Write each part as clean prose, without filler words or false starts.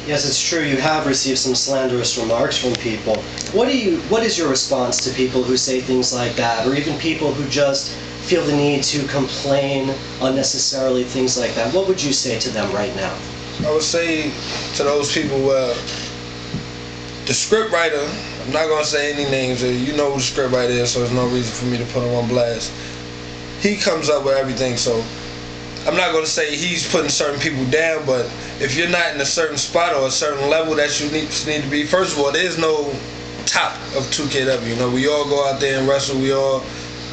Yes, it's true. You have received some slanderous remarks from people. What is your response to people who say things like that, or even people who just feel the need to complain unnecessarily, things like that? What would you say to them right now? I would say to those people, the script writer, I'm not going to say any names, you know who the script writer is, so there's no reason for me to put him on blast. He comes up with everything, so I'm not going to say he's putting certain people down, but if you're not in a certain spot or a certain level that you need to be, first of all, there's no top of 2KW. You know, we all go out there and wrestle, we all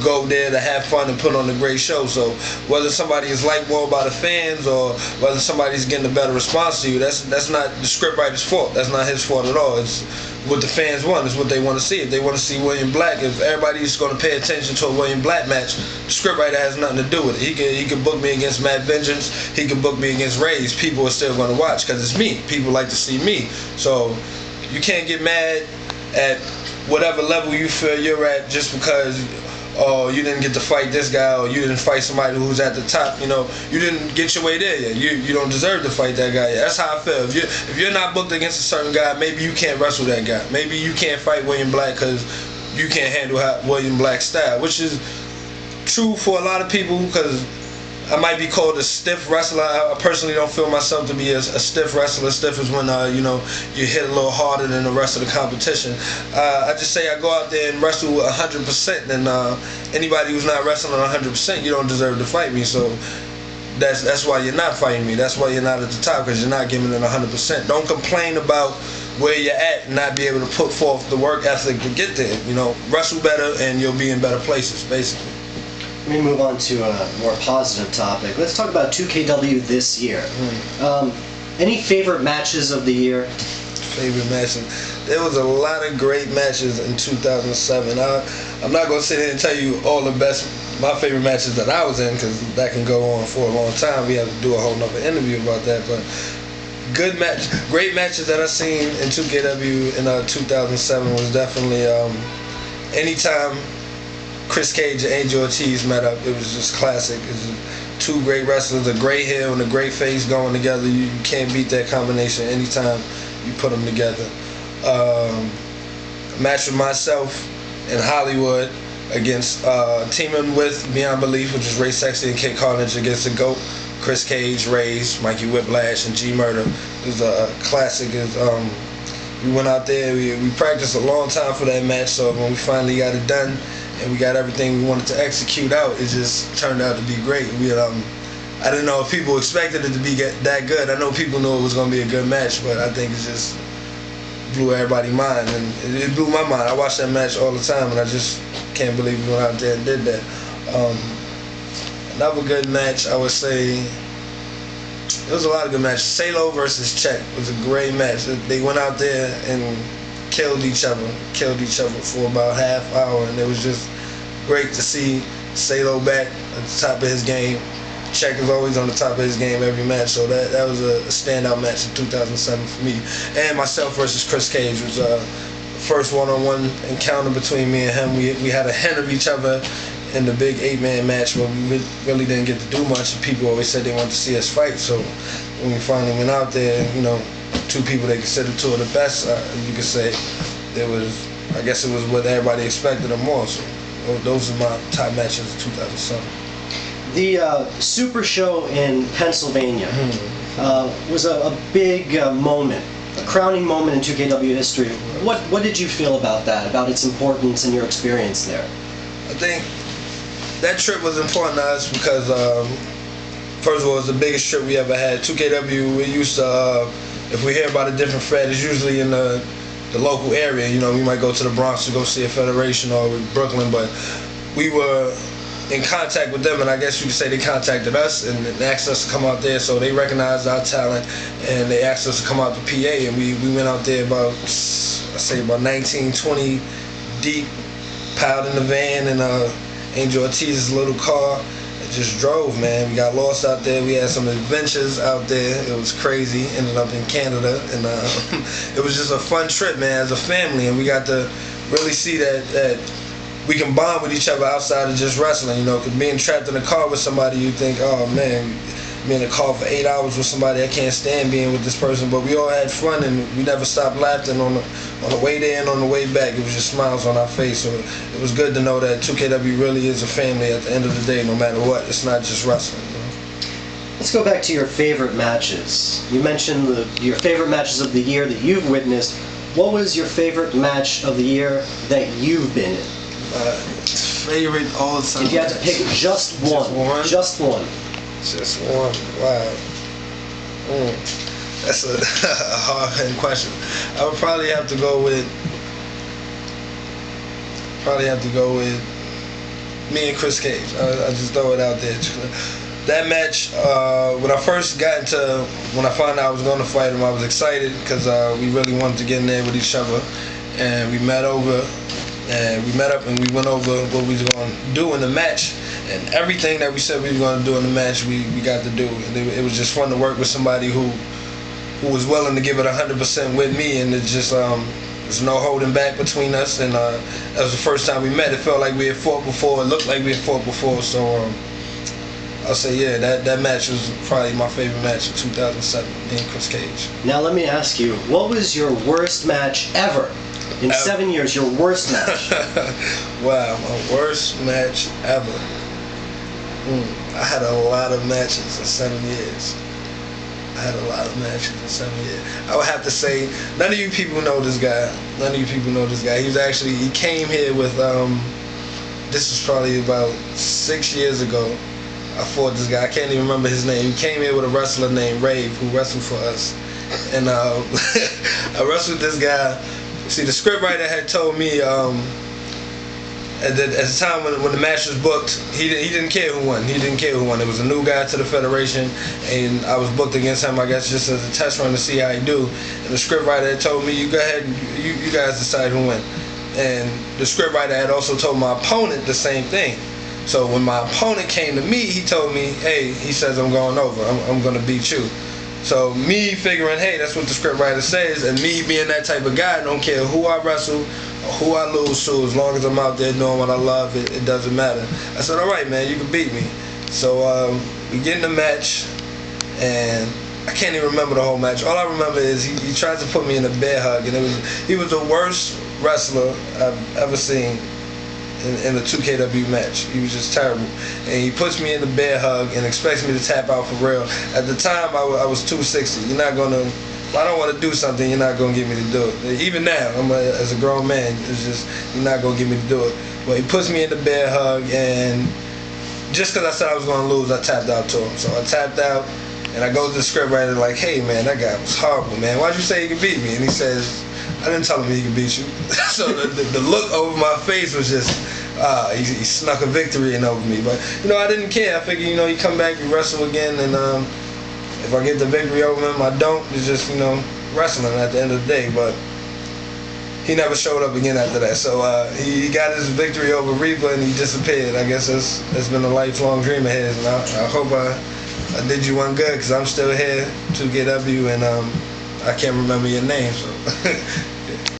go there to have fun and put on a great show. So whether somebody is liked more by the fans or whether somebody's getting a better response to you, that's not the scriptwriter's fault. That's not his fault at all. It's what the fans want. It's what they want to see. If they want to see William Black, if everybody's going to pay attention to a William Black match, the scriptwriter has nothing to do with it. He can book me against Matt Vengeance. He can book me against Reyes. People are still going to watch because it's me. People like to see me. So you can't get mad at whatever level you feel you're at just because you didn't get to fight this guy, or you didn't fight somebody who's at the top. You know, you didn't get your way there yet. You don't deserve to fight that guy yet. That's how I feel. If you're not booked against a certain guy, maybe you can't wrestle that guy. Maybe you can't fight William Black because you can't handle William Black's style, which is true for a lot of people, because I might be called a stiff wrestler. I personally don't feel myself to be a stiff wrestler. Stiff is when you hit a little harder than the rest of the competition. I just say I go out there and wrestle 100%, and anybody who's not wrestling 100%, you don't deserve to fight me. So that's why you're not fighting me. That's why you're not at the top, because you're not giving it 100%. Don't complain about where you're at and not be able to put forth the work ethic to get there. You know, wrestle better and you'll be in better places, basically. Let me move on to a more positive topic. Let's talk about 2KW this year. Any favorite matches of the year? Favorite matches? There was a lot of great matches in 2007. I'm not going to sit here and tell you all the best, my favorite matches that I was in, because that can go on for a long time. We have to do a whole nother interview about that. But great matches that I seen in 2KW in 2007 was definitely anytime Chris Cage and Angel Ortiz met up. It was just classic. It was two great wrestlers, a great heel and a great face going together. You can't beat that combination anytime you put them together. A match with myself in Hollywood against teaming with Beyond Belief, which is Ray Sexy and Kid Carnage, against the GOAT, Chris Cage, Reyes, Mikey Whiplash, and G Murder. It was a classic. We went out there, we practiced a long time for that match, so when we finally got it done and we got everything we wanted to execute out, it just turned out to be great. I didn't know if people expected it to be that good. I know people knew it was going to be a good match, but I think it just blew everybody's mind, and it blew my mind. I watch that match all the time, and I just can't believe we went out there and did that. Another good match, I would say, there was a lot of good matches. Salo versus Czech was a great match. They went out there and killed each other for about half hour, and it was just great to see Salo back at the top of his game. Czech is always on the top of his game every match, so that was a standout match in 2007 for me. And myself versus Chris Cage was the first one-on-one encounter between me and him. We had a hint of each other in the big 8-man match, but we really didn't get to do much, and people always said they wanted to see us fight. So when we finally went out there, two people they considered two of the best, you could say, I guess it was what everybody expected or more. So those are my top matches of 2007. The Super Show in Pennsylvania was a big moment, a crowning moment in 2KW history. What did you feel about that, about its importance and your experience there? I think that trip was important to us because, first of all, it's the biggest trip we ever had. 2KW, we used to, if we hear about a different Fed, it's usually in the local area. We might go to the Bronx to go see a federation, or Brooklyn, but we were in contact with them, and I guess you could say they contacted us and asked us to come out there. So they recognized our talent, and they asked us to come out to PA, and we went out there about 19, 20 deep, piled in the van, and Angel Ortiz's little car. It just drove, man. We got lost out there. We had some adventures out there. It was crazy. Ended up in Canada, and it was just a fun trip, man, as a family, and we got to really see that we can bond with each other outside of just wrestling, because being trapped in a car with somebody, you think, oh man, be in the car for 8 hours with somebody I can't stand being with this person, but we all had fun and we never stopped laughing on the way there and on the way back. It was just smiles on our face. So it was good to know that 2KW really is a family at the end of the day, no matter what. It's not just wrestling. You know? Let's go back to your favorite matches. You mentioned your favorite matches of the year that you've witnessed. What was your favorite match of the year that you've been in? Favorite all time. If you had to pick just one. Just one. Just one. Wow. That's a hard question. I would probably have to go with me and Chris Cage. I just throw it out there. That match, when I first got into, when I found out I was going to fight him, I was excited because we really wanted to get in there with each other, and we met up and we went over what we was going to do in the match, and everything that we said we were going to do in the match, we got to do. And it was just fun to work with somebody who was willing to give it 100% with me, and it just there's no holding back between us. And that was the first time we met. It felt like we had fought before. It looked like we had fought before. So I'll say, yeah, that match was probably my favorite match of 2007, me and Chris Cage. Now let me ask you, what was your worst match ever? In 7 years, your worst match? Wow, my worst match ever. I had a lot of matches in 7 years. I would have to say, none of you people know this guy. He came here with, this was probably about 6 years ago. I fought this guy. I can't even remember his name. He came here with a wrestler named Rave, who wrestled for us. And I wrestled this guy. See, the scriptwriter had told me at the time when the match was booked, he didn't care who won. It was a new guy to the federation, and I was booked against him, I guess, just as a test run to see how he do. And the scriptwriter had told me, you go ahead, you guys decide who win. And the scriptwriter had also told my opponent the same thing. So when my opponent came to me, he told me, hey, he says, I'm going over. I'm going to beat you. So me figuring, hey, that's what the scriptwriter says, and me being that type of guy, I don't care who I wrestle or who I lose to, as long as I'm out there doing what I love, it doesn't matter. I said, all right, man, you can beat me. So we get in the match, and I can't even remember the whole match. All I remember is he tried to put me in a bear hug, and he was the worst wrestler I've ever seen in a 2KW match. He was just terrible. And he puts me in the bear hug and expects me to tap out for real. At the time, I was 260. You're not going to, if I don't want to do something, you're not going to get me to do it. Even now, as a grown man, it's just, you're not going to get me to do it. But he puts me in the bear hug, and just because I said I was going to lose, I tapped out to him. So I tapped out, and I go to the scriptwriter like, hey, man, that guy was horrible, man. Why'd you say he could beat me? And he says, I didn't tell him he could beat you. So the look over my face was just, he snuck a victory in over me. But, I didn't care. I figured, you come back, you wrestle again, and if I get the victory over him, I don't. It's just, wrestling at the end of the day. But he never showed up again after that. So he got his victory over Reba, and he disappeared. I guess that's been a lifelong dream of his, and I hope I did you one good, because I'm still here, 2KW, and I can't remember your name, so